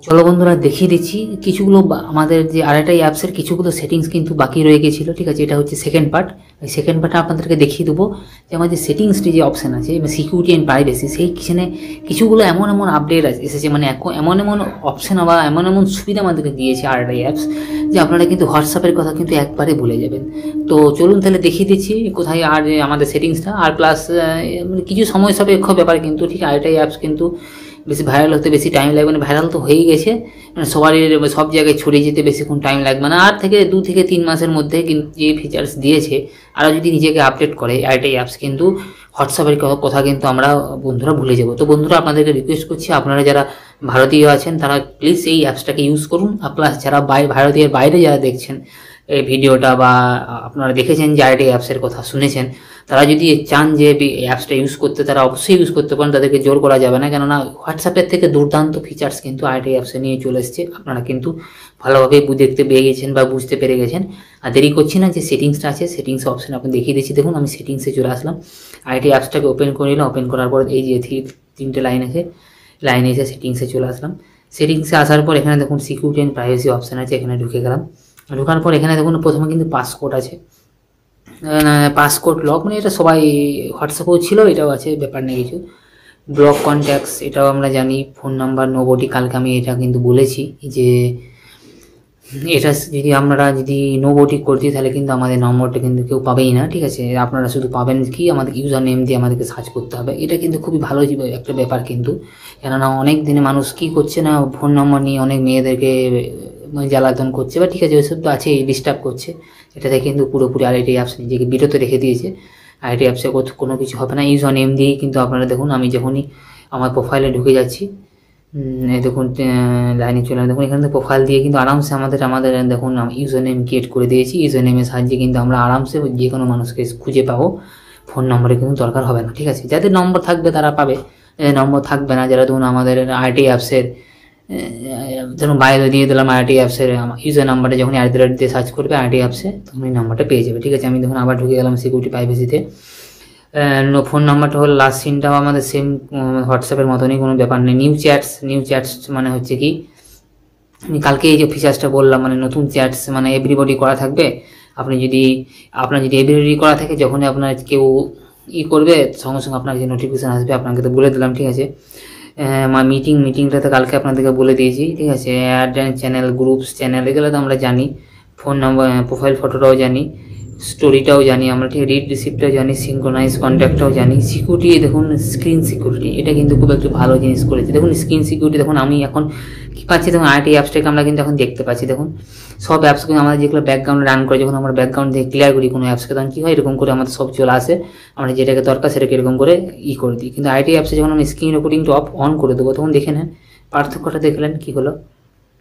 চলো বন্ধুরা দেখিয়ে দিচ্ছি কিছুগুলো আমাদের যে আরআইটিআই অ্যাপসের কিছুগুলো সেটিংস কিন্তু বাকি রয়ে গেছিলো। ঠিক আছে, এটা হচ্ছে সেকেন্ড পার্ট। এই সেকেন্ড পার্টে আপনাদেরকে দেখিয়ে দেবো যে আমাদের সেটিংসটি যে অপশান আছে সিকিউরিটি অ্যান্ড প্রাইভেসি, সেই কিছুগুলো এমন আপডেট এসেছে, মানে এমন অপশান বা এমন সুবিধা আমাদেরকে দিয়েছে আরআইটিআই অ্যাপস যে আপনারা কিন্তু হোয়াটসঅ্যাপের কথা কিন্তু একবারে ভুলে যাবেন। তো চলুন তাহলে দেখিয়ে দিচ্ছি কোথায় আর আমাদের সেটিংসটা, আর প্লাস কিছু সময় সাপেক্ষ ব্যাপার কিন্তু। ঠিক আরআইটিআই অ্যাপস কিন্তু বেশি ভাইরাল হতে বেশি টাইম লাগবে না, ভাইরাল তো হয়েই গেছে, মানে সব জায়গায় ছড়িয়ে যেতে বেশিক্ষণ টাইম লাগবে না। আর 2 থেকে 3 মাসের মধ্যে কিন্তু যে ফিচার্স দিয়েছে, আরও যদি নিজেকে আপডেট করে আরআইটিআই অ্যাপস, কিন্তু হোয়াটসঅ্যাপের কথা কিন্তু আমরা বন্ধুরা ভুলে যাব। তো বন্ধুরা আপনাদেরকে রিকোয়েস্ট করছি, আপনারা যারা ভারতীয় আছেন তারা প্লিজ এই অ্যাপসটাকে ইউজ করুন। আর প্লাস যারা ভারতীয় বাইরে যারা দেখছেন এই ভিডিওটা বা আপনারা দেখেছেন যে আরআইটিআই অ্যাপসের কথা শুনেছেন, তারা যদি চান যে অ্যাপসটা ইউজ করতে, তারা অবশ্যই ইউজ করতে পারেন, তাদেরকে জোর করা যাবে না। কেননা হোয়াটসঅ্যাপের থেকে দুর্দান্ত ফিচার্স কিন্তু আরআইটিআই অ্যাপসে নিয়ে চলে এসেছে, আপনারা কিন্তু ভালোভাবে দেখতে পেয়ে গেছেন বা বুঝতে পেরে গেছেন। আর দেরি করছি না, যে সেটিংসটা আছে সেটিংস অপশান আপনি দেখিয়ে দিচ্ছি। দেখুন আমি সেটিংসে চলে আসলাম, আরআইটিআই অ্যাপসটাকে ওপেন করে নিলাম। ওপেন করার পর এই যে 3টে লাইন এসে সেটিংসে চলে আসলাম। সেটিংসে আসার পর এখানে দেখুন সিকিউরিটি অ্যান্ড প্রাইভেসি অপশান আছে, এখানে ঢুকে গেলাম। ঢোকার পর এখানে দেখুন প্রথমে কিন্তু পাসকোড আছে, পাসকোড লক, মানে এটা সবাই হোয়াটসঅ্যাপেও ছিল, এটাও আছে, ব্যাপার নেই কিছু। ব্লক কন্ট্যাক্টস এটাও আমরা জানি। ফোন নাম্বার নোবডি, কালকে আমি এটা কিন্তু বলেছি যে এটা যদি নোবডি করে দিই তাহলে কিন্তু আমাদের নম্বরটা কিন্তু কেউ পাবেই না। ঠিক আছে, আপনারা শুধু পাবেন কি আমাদের ইউজার নেম দিয়ে আমাদেরকে সার্চ করতে হবে। এটা কিন্তু খুবই ভালো একটা ব্যাপার কিন্তু, কেননা অনেক দিনে মানুষ কি করছে না, ফোন নম্বর নিয়ে অনেক মেয়েদেরকে জ্বালাতন করছে, বা ঠিক আছে ওইসব তো আছেই, ডিস্টার্ব করছে। এটাতে কিন্তু পুরোপুরি আরআইটিআই অ্যাপস নিজেকে বিরত রেখে দিয়েছে। আরআইটিআই অ্যাপসে কোনো কিছু হবে না, ইউজার নেম দিয়েই কিন্তু আপনারা দেখুন, আমি যখনই আমার প্রোফাইলে ঢুকে যাচ্ছি, দেখুন লাইনে চলে, দেখুন এখানে প্রোফাইল দিয়ে কিন্তু আরামসে আমাদের দেখুন ইউজার নেম ক্রিয়েট করে দিয়েছি। ইউজার নেমের সাহায্যে কিন্তু আমরা আরামসে যে কোনো মানুষকে খুঁজে পাবো, ফোন নম্বরে কিন্তু দরকার হবে না। ঠিক আছে, যাদের নম্বর থাকবে তারা পাবে, নম্বর থাকবে না যারা, ধরুন আমাদের আরআইটিআই অ্যাপসের ধরুন বাইরে দিয়ে দিলাম আরআইটিআই অ্যাপসের ইউজার নাম্বারটা, যখন @ দিয়ে সার্চ করবে আরআইটিআই অ্যাপসে তখন এই নাম্বারটা পেয়ে যাবে। ঠিক আছে, আমি দেখুন আবার ঢুকে গেলাম সিকিউরিটি প্রাইভেসিতে। ফোন নাম্বারটা হলো লাস্ট সিনটাও আমাদের সেম হোয়াটসঅ্যাপের মতনই, কোনো ব্যাপার নেই। নিউ চ্যাটস মানে হচ্ছে কি, আমি কালকে এই যে ফিচার্সটা বললাম, মানে নতুন চ্যাটস মানে এভরিবডি করা থাকবে। আপনার যদি এভরিবডি করা থাকে, যখনই আপনার কেউ করবে সঙ্গে সঙ্গে আপনার যে নোটিফিকেশান আসবে, আপনাকে তো বলে দিলাম। ঠিক আছে, মিটিংটাতে কালকে আপনাদেরকে বলে দিয়েছি। ঠিক আছে, অ্যাড চ্যানেল, গ্রুপস চ্যানেল, এগুলো তো আমরা জানি। ফোন নাম্বার, প্রোফাইল ফটোটাও জানি, স্টোরিটাও জানি আমরা। ঠিক রিড রিসিপ্টটাও জানি, সিঙ্ক্রোনাইজ কন্ট্যাক্টটাও জানি। সিকিউরিটি দেখুন, স্ক্রিন সিকিউরিটি, এটা কিন্তু খুব একটা ভালো জিনিস করেছে। দেখুন স্ক্রিন সিকিউরিটি, দেখুন আমি এখন কী পাচ্ছি, দেখুন আরআইটিআই অ্যাপসটাকে আমরা কিন্তু এখন দেখতে পাচ্ছি। দেখুন সব অ্যাপস কিন্তু আমাদের যেগুলো ব্যাকগ্রাউন্ডে রান করে, যখন আমরা ব্যাকগ্রাউন্ড থেকে ক্লিয়ার করি কোনো অ্যাপসকে, তখন কী হয়, এরকম করে আমাদের সব চলে আসে, আমরা যেটাকে দরকার সেটাকে এরকম করে করে দিই। কিন্তু আরআইটিআই অ্যাপসে যখন আমি স্ক্রিন রেকর্ডিংটা অন করে দেবো, তখন দেখে নেন পার্থক্যটা, দেখলেন কী হলো,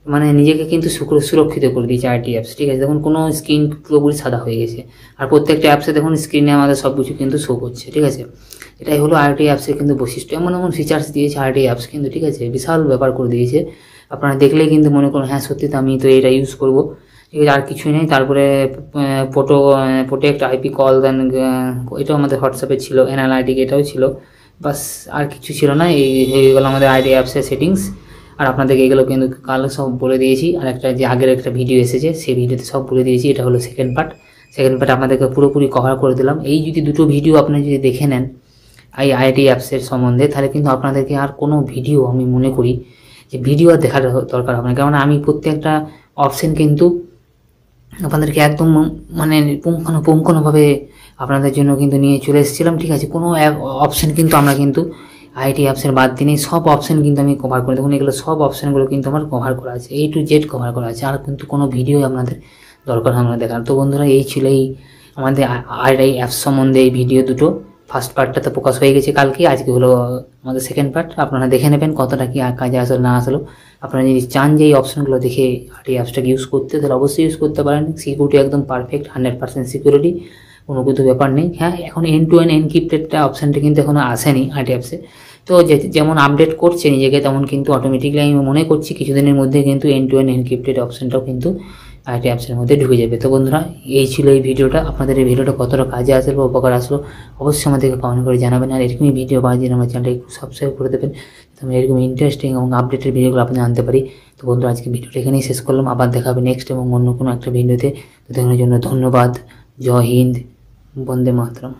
মানে নিজেকে কিন্তু সুরক্ষিত করে দিয়েছে আরআইটিআই অ্যাপস। ঠিক আছে, দেখুন কোনো স্ক্রিন পুরোপুরি সাদা হয়ে গেছে, আর প্রত্যেকটা অ্যাপসে দেখুন স্ক্রিনে আমাদের সব কিছু কিন্তু শো করছে। ঠিক আছে, এটাই হলো আরআইটিআই অ্যাপসের কিন্তু বৈশিষ্ট্য। এমন ফিচার্স দিয়েছে আরআইটিআই অ্যাপস কিন্তু। ঠিক আছে, বিশাল ব্যাপার করে দিয়েছে। আপনারা দেখলেই কিন্তু মনে করুন হ্যাঁ সত্যি তো আমি তো এটা ইউজ করবো। ঠিক আছে, আর কিছুই নেই। তারপরে প্রোটেক্ট আইপি কল, দেন এটাও আমাদের হোয়াটসঅ্যাপে ছিল, NLID এটাও ছিল, বাস আর কিছু ছিল না। এইগুলো আমাদের আরআইটিআই অ্যাপসের সেটিংস। আর আপনাদেরকে এগুলো কিন্তু কাল সব বলে দিয়েছি, আর একটা যে আগের একটা ভিডিও এসেছে সেই ভিডিওতে সব বলে দিয়েছি। এটা হলো সেকেন্ড পার্ট আপনাদেরকে পুরোপুরি কভার করে দিলাম। এই যদি দুটো ভিডিও আপনি যদি দেখে নেন এই আরআইটিআই অ্যাপসের সম্বন্ধে, তাহলে কিন্তু আপনাদেরকে আর কোনো ভিডিও আমি মনে করি যে ভিডিও আর দেখার দরকার হবে না। কারণ আমি প্রত্যেকটা অপশান কিন্তু আপনাদেরকে একদম মানে পুঙ্খানুপুঙ্খভাবে আপনাদের জন্য কিন্তু নিয়ে চলে এসেছিলাম। ঠিক আছে, কোনো অপশান কিন্তু আমরা কিন্তু আরআইটিআই অ্যাপসের বাদ দিনে সব অপশান কিন্তু আমি কভার করে, দেখুন এগুলো সব অপশানগুলো কিন্তু আমার কভার করা আছে, A to Z কভার করা আছে, আর কিন্তু কোনো ভিডিও আপনাদের দরকার হবে না দেখার। তো বন্ধুরা এই ছিল এই আমাদের আরআইটিআই অ্যাপস সম্বন্ধে এই ভিডিও দুটো। ফার্স্ট পার্টটা তো প্রকাশ হয়ে গেছে কালকে, আজকে হলো আমাদের সেকেন্ড পার্ট। আপনারা দেখে নেবেন কতটা কি কাজে আসলো না আসলো। আপনারা যদি চান যে এই অপশানগুলো দেখে আরআইটিআই অ্যাপসটাকে ইউজ করতে, তাহলে অবশ্যই ইউজ করতে পারেন। সিকিউরিটি একদম পারফেক্ট, 100% সিকিউরিটি, কোনো কিছু ব্যাপার নেই। হ্যাঁ, এখন এন্ড টু এন্ড এনক্রিপ্টেডটা অপশানটা কিন্তু এখনও আসেনি আরআইটিআই অ্যাপসে। তো যেমন আপডেট করছে নিজেকে, তেমন কিন্তু অটোমেটিকলি আমি মনে করছি কিছুদিনের মধ্যে কিন্তু এন্ড টু এন্ড এনক্রিপ্টেড অপশানটাও কিন্তু আরেকটি অ্যাপসের মধ্যে ঢুকে যাবে। তো বন্ধুরা, এই ছিল এই ভিডিওটা। আপনাদের এই ভিডিওটা কতটা কাজে আসলো বা উপকার আসলো অবশ্যই আমাদেরকে কমেন্ট করে জানাবেন। আর এরকমই ভিডিও পাওয়ার জন্য আমার চ্যানেলটা একটু সাবস্ক্রাইব করে দেবেন, আমি এরকম ইন্টারেস্টিং এবং আপডেটেড ভিডিওগুলো আপনি জানতে পারি। তো বন্ধুরা, আজকে ভিডিওটা এখানেই শেষ করলাম। আবার দেখা হবে নেক্সট এবং অন্য কোনো একটা ভিডিওতে। তো দেখানোর জন্য ধন্যবাদ। জয় হিন্দ, বন্দে মাতরম।